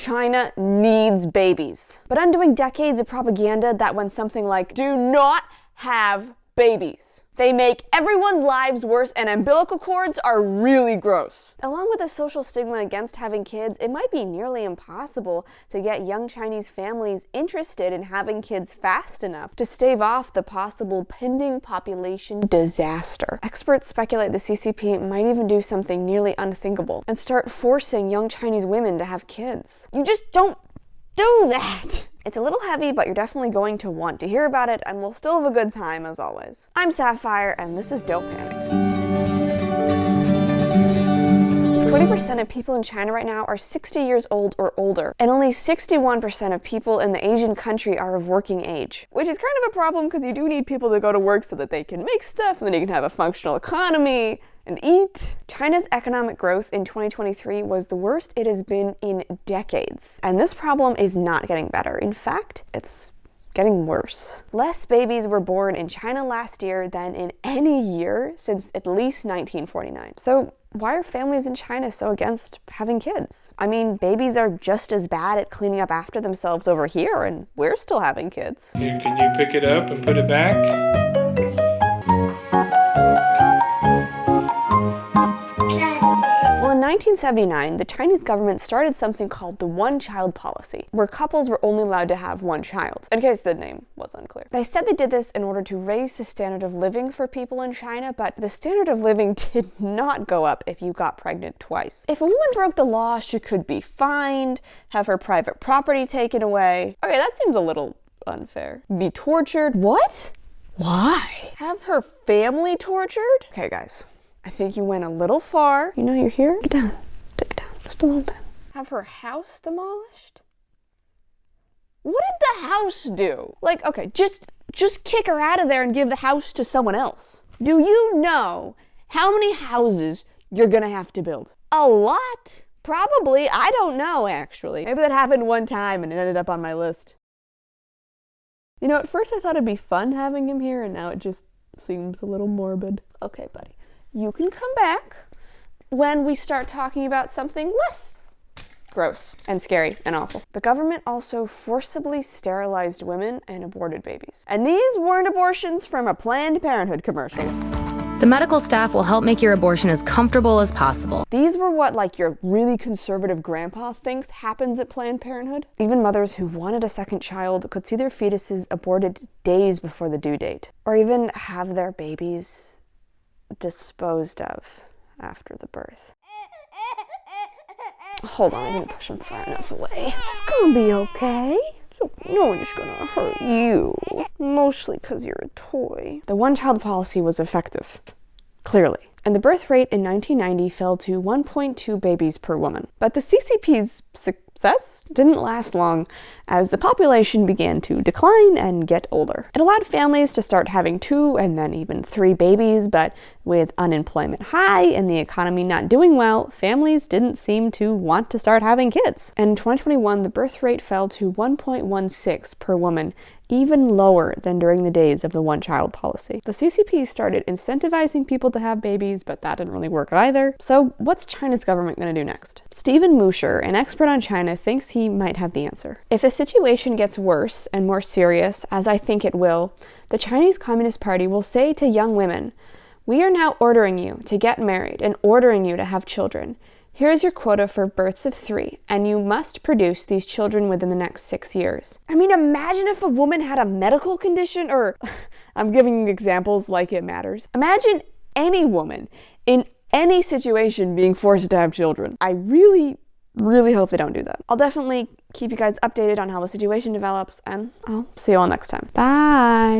China needs babies. But undoing decades of propaganda that went something like, do not have babies. They make everyone's lives worse, and umbilical cords are really gross. Along with the social stigma against having kids, it might be nearly impossible to get young Chinese families interested in having kids fast enough to stave off the possible pending population disaster. Experts speculate the CCP might even do something nearly unthinkable and start forcing young Chinese women to have kids. You just don't do that! It's a little heavy, but you're definitely going to want to hear about it, and we'll still have a good time as always. I'm Sapphire, and this is Don't Panic. 20% of people in China right now are 60 years old or older, and only 61% of people in the Asian country are of working age. Which is kind of a problem because you do need people to go to work so that they can make stuff, and then you can have a functional economy and eat. China's economic growth in 2023 was the worst it has been in decades. And this problem is not getting better. In fact, it's getting worse. Less babies were born in China last year than in any year since at least 1949. So why are families in China so against having kids? I mean, babies are just as bad at cleaning up after themselves over here, and we're still having kids. Here, can you pick it up and put it back? Well, in 1979, the Chinese government started something called the one-child policy, where couples were only allowed to have one child, in case the name was unclear. They said they did this in order to raise the standard of living for people in China, but the standard of living did not go up if you got pregnant twice. If a woman broke the law, she could be fined, have her private property taken away. Okay, that seems a little unfair. Be tortured? What? Why? Have her family tortured? Okay, guys. I think you went a little far. You know you're here? Get down. Take it down. Just a little bit. Have her house demolished? What did the house do? Like, okay, just kick her out of there and give the house to someone else. Do you know how many houses you're gonna have to build? A lot. Probably. I don't know, actually. Maybe that happened one time and it ended up on my list. You know, at first I thought it'd be fun having him here, and now it just seems a little morbid. Okay, buddy. You can come back when we start talking about something less gross and scary and awful. The government also forcibly sterilized women and aborted babies. And these weren't abortions from a Planned Parenthood commercial. The medical staff will help make your abortion as comfortable as possible. These were what, like, your really conservative grandpa thinks happens at Planned Parenthood. Even mothers who wanted a second child could see their fetuses aborted days before the due date, or even have their babies disposed of after the birth. Hold on, I didn't push him far enough away. It's gonna be okay. No one's gonna hurt you. Mostly because you're a toy. The one-child policy was effective, clearly. And the birth rate in 1990 fell to 1.2 babies per woman. But the CCP's success didn't last long as the population began to decline and get older. It allowed families to start having 2 and then even 3 babies, but with unemployment high and the economy not doing well, families didn't seem to want to start having kids. And in 2021, the birth rate fell to 1.16 per woman, even lower than during the days of the one-child policy. The CCP started incentivizing people to have babies, but that didn't really work either. So what's China's government going to do next? Stephen Musher, an expert on China, thinks he might have the answer. If the situation gets worse and more serious, as I think it will, the Chinese Communist Party will say to young women, "We are now ordering you to get married and ordering you to have children. Here's your quota for births of 3, and you must produce these children within the next 6 years." I mean, imagine if a woman had a medical condition, or I'm giving you examples like it matters. Imagine any woman in any situation being forced to have children. I really hope they don't do that. I'll definitely keep you guys updated on how the situation develops, and I'll see you all next time. Bye!